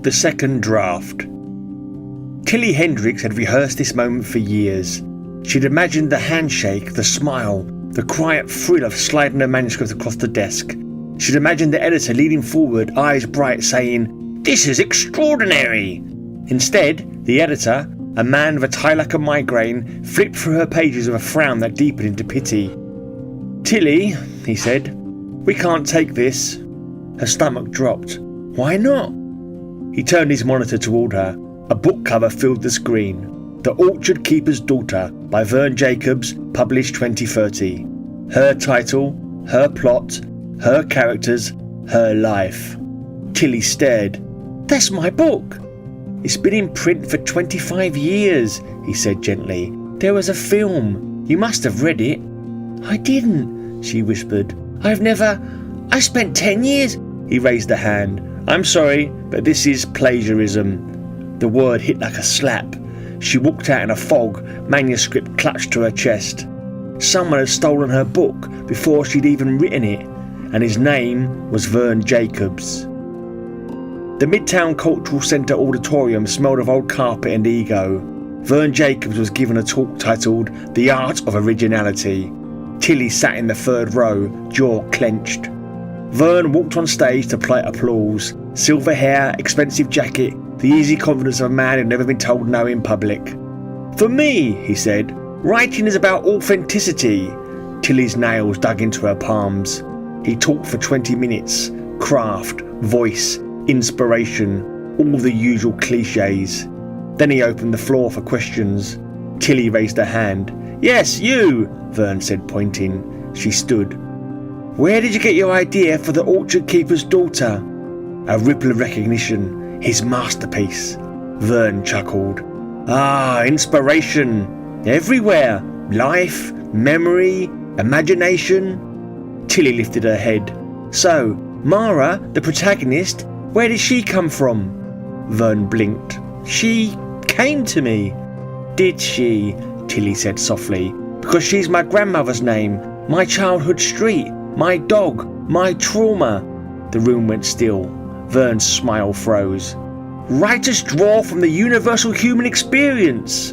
The second draft. Tilly Hendricks had rehearsed this moment for years. She'd imagined the handshake, the smile, the quiet thrill of sliding her manuscript across the desk. She'd imagined the editor leaning forward, eyes bright, saying, "This is extraordinary!" Instead, the editor, a man with a tie like a migraine, flipped through her pages with a frown that deepened into pity. "Tilly," he said, "we can't take this." Her stomach dropped. "Why not?" He turned his monitor toward her. A book cover filled the screen. The Orchard Keeper's Daughter by Vern Jacobs, published 2030. Her title, her plot, her characters, her life. Tilly stared. "That's my book." "It's been in print for 25 years, he said gently. "There was a film. You must have read it." "I didn't," she whispered. I spent 10 years. He raised a hand. "I'm sorry, but this is plagiarism." The word hit like a slap. She walked out in a fog, manuscript clutched to her chest. Someone had stolen her book before she'd even written it, and his name was Vern Jacobs. The Midtown Cultural Centre auditorium smelled of old carpet and ego. Vern Jacobs was given a talk titled "The Art of Originality." Tilly sat in the third row, jaw clenched. Vern walked on stage to polite applause. Silver hair, expensive jacket, the easy confidence of a man who'd never been told no in public. "For me," he said, "writing is about authenticity." Tilly's nails dug into her palms. He talked for 20 minutes. Craft, voice, inspiration, all the usual cliches. Then he opened the floor for questions. Tilly raised her hand. "Yes, you," Vern said, pointing. She stood. "Where did you get your idea for The Orchard Keeper's Daughter?" A ripple of recognition. His masterpiece. Vern chuckled. Inspiration. Everywhere. Life, memory, imagination. Tilly lifted her head. "So, Mara, the protagonist, where did she come from?" Vern blinked. "She came to me." "Did she?" Tilly said softly. "Because she's my grandmother's name, my childhood street, my dog, my trauma." The room went still. Vern's smile froze. "Writers draw from the universal human experience."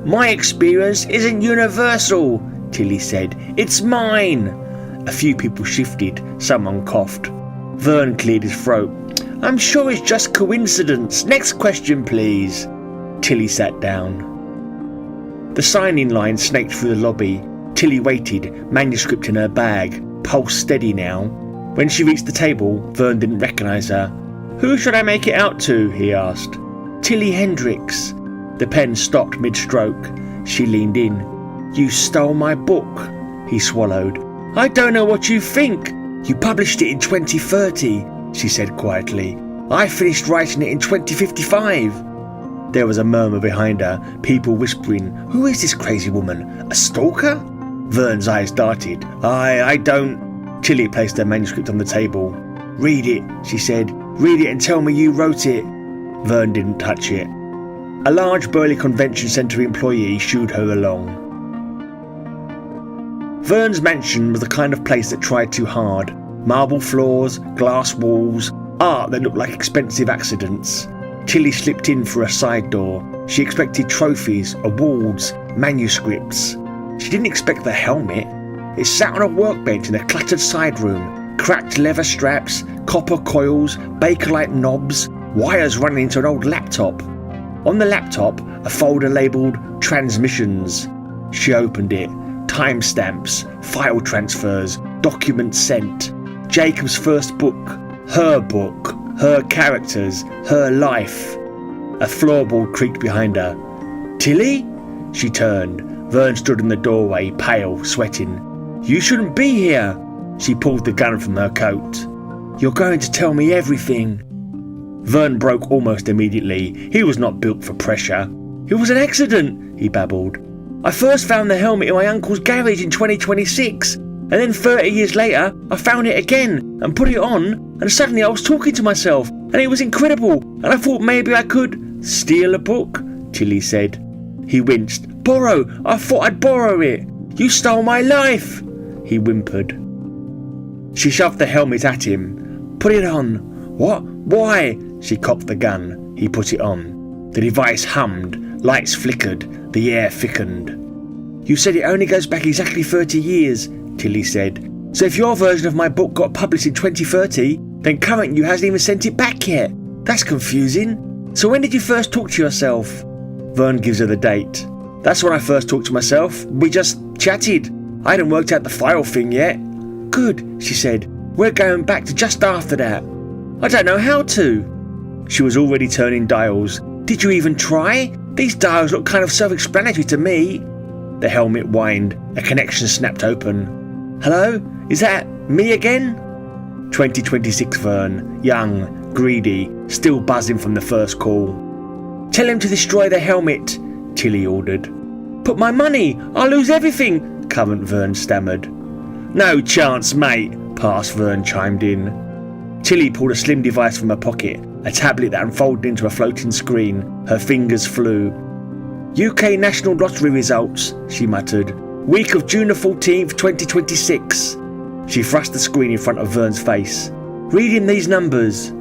"My experience isn't universal," Tilly said. "It's mine." A few people shifted. Someone coughed. Vern cleared his throat. "I'm sure it's just coincidence. Next question, please." Tilly sat down. The sign-in line snaked through the lobby. Tilly waited, manuscript in her bag, pulse steady now. When she reached the table, Vern didn't recognise her. "Who should I make it out to?" he asked. "Tilly Hendricks." The pen stopped mid-stroke. She leaned in. "You stole my book," he swallowed. "I don't know what you think. You published it in 2030, she said quietly. "I finished writing it in 2055. There was a murmur behind her, people whispering, "Who is this crazy woman? A stalker?" Vern's eyes darted. I don't... Tilly placed her manuscript on the table. "Read it," she said. "Read it and tell me you wrote it." Vern didn't touch it. A large burly convention centre employee shooed her along. Vern's mansion was the kind of place that tried too hard. Marble floors, glass walls, art that looked like expensive accidents. Tilly slipped in through a side door. She expected trophies, awards, manuscripts. She didn't expect the helmet. It sat on a workbench in a cluttered side room. Cracked leather straps, copper coils, Bakelite knobs, wires running into an old laptop. On the laptop, a folder labelled Transmissions. She opened it. Timestamps, file transfers, documents sent. Jacob's first book, her characters, her life. A floorboard creaked behind her. "Tilly?" She turned. Vern stood in the doorway, pale, sweating. "You shouldn't be here." She pulled the gun from her coat. "You're going to tell me everything." Vern broke almost immediately. He was not built for pressure. "It was an accident," he babbled. "I first found the helmet in my uncle's garage in 2026, and then 30 years later I found it again and put it on, and suddenly I was talking to myself, and it was incredible, and I thought maybe I could..." "Steal a book?" Tilly said. He winced. "Borrow! I thought I'd borrow it! You stole my life!" He whimpered. She shoved the helmet at him. "Put it on." "What? Why?" She cocked the gun. He put it on. The device hummed. Lights flickered. The air thickened. "You said it only goes back exactly 30 years, Tilly said. "So if your version of my book got published in 2030, then current you hasn't even sent it back yet. That's confusing. So when did you first talk to yourself?" Vern gives her the date. "That's when I first talked to myself. We just chatted. I hadn't worked out the file thing yet." "Good," she said. "We're going back to just after that." "I don't know how to." She was already turning dials. "Did you even try? These dials look kind of self-explanatory to me." The helmet whined. A connection snapped open. "Hello? Is that me again?" 2026 Vern. Young, greedy, still buzzing from the first call. "Tell him to destroy the helmet," Tilly ordered. "But my money! I'll lose everything," current Vern stammered. "No chance, mate," past Vern chimed in. Tilly pulled a slim device from her pocket, a tablet that unfolded into a floating screen. Her fingers flew. "UK National Lottery results," she muttered. "Week of June the 14th, 2026. She thrust the screen in front of Vern's face. "Read him these numbers."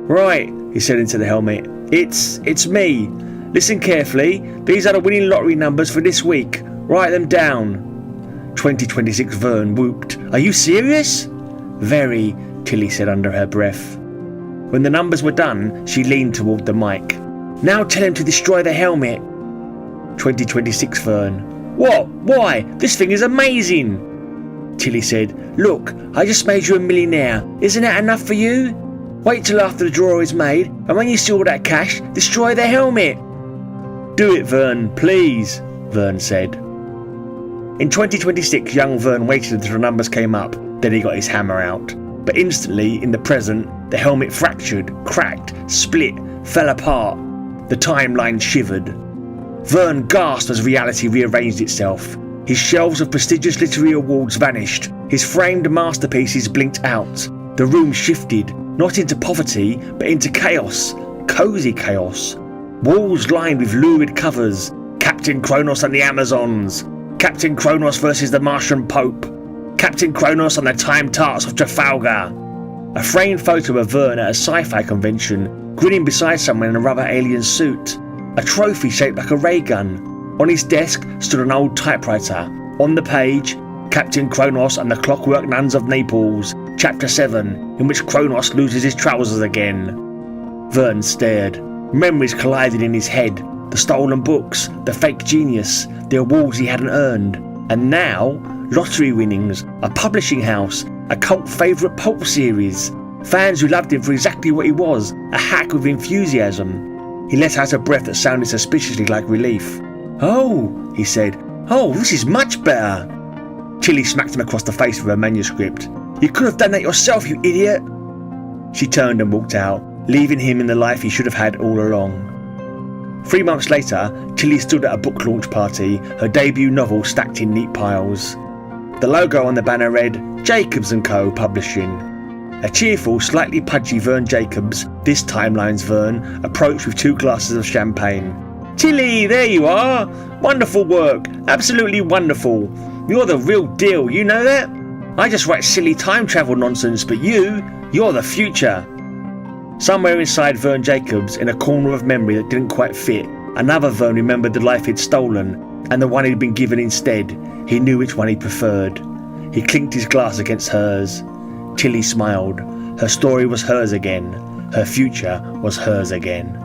"Right," he said into the helmet. It's me. Listen carefully. These are the winning lottery numbers for this week. Write them down." 2026 Vern whooped. "Are you serious?" "Very," Tilly said under her breath. When the numbers were done, she leaned toward the mic. "Now tell him to destroy the helmet." 2026 Vern. "What? Why? This thing is amazing." Tilly said, "Look, I just made you a millionaire. Isn't that enough for you? Wait till after the draw is made, and when you see all that cash, destroy the helmet." "Do it, Vern, please," Vern said. In 2026, young Vern waited until the numbers came up, then he got his hammer out. But instantly, in the present, the helmet fractured, cracked, split, fell apart. The timeline shivered. Vern gasped as reality rearranged itself. His shelves of prestigious literary awards vanished. His framed masterpieces blinked out. The room shifted, not into poverty, but into chaos. Cozy chaos. Walls lined with lurid covers. Captain Kronos and the Amazons. Captain Kronos versus the Martian Pope. Captain Kronos and the Time Tarts of Trafalgar. A framed photo of Vern at a sci-fi convention, grinning beside someone in a rubber alien suit. A trophy shaped like a ray gun. On his desk stood an old typewriter. On the page, Captain Kronos and the Clockwork Nuns of Naples, Chapter 7, in which Kronos loses his trousers again. Vern stared. Memories collided in his head. The stolen books, the fake genius, the awards he hadn't earned. And now, lottery winnings, a publishing house, a cult favourite pulp series. Fans who loved him for exactly what he was, a hack with enthusiasm. He let out a breath that sounded suspiciously like relief. "Oh," he said. "Oh, this is much better." Tilly smacked him across the face with her manuscript. "You could have done that yourself, you idiot." She turned and walked out, leaving him in the life he should have had all along. 3 months later, Tilly stood at a book launch party, her debut novel stacked in neat piles. The logo on the banner read, Jacobs & Co. Publishing. A cheerful, slightly pudgy Vern Jacobs, this timeline's Vern, approached with 2 glasses of champagne. "Tilly, there you are! Wonderful work, absolutely wonderful. You're the real deal, you know that? I just write silly time travel nonsense, but you're the future." Somewhere inside Vern Jacobs, in a corner of memory that didn't quite fit, another Vern remembered the life he'd stolen, and the one he'd been given instead. He knew which one he preferred. He clinked his glass against hers. Tilly smiled. Her story was hers again. Her future was hers again.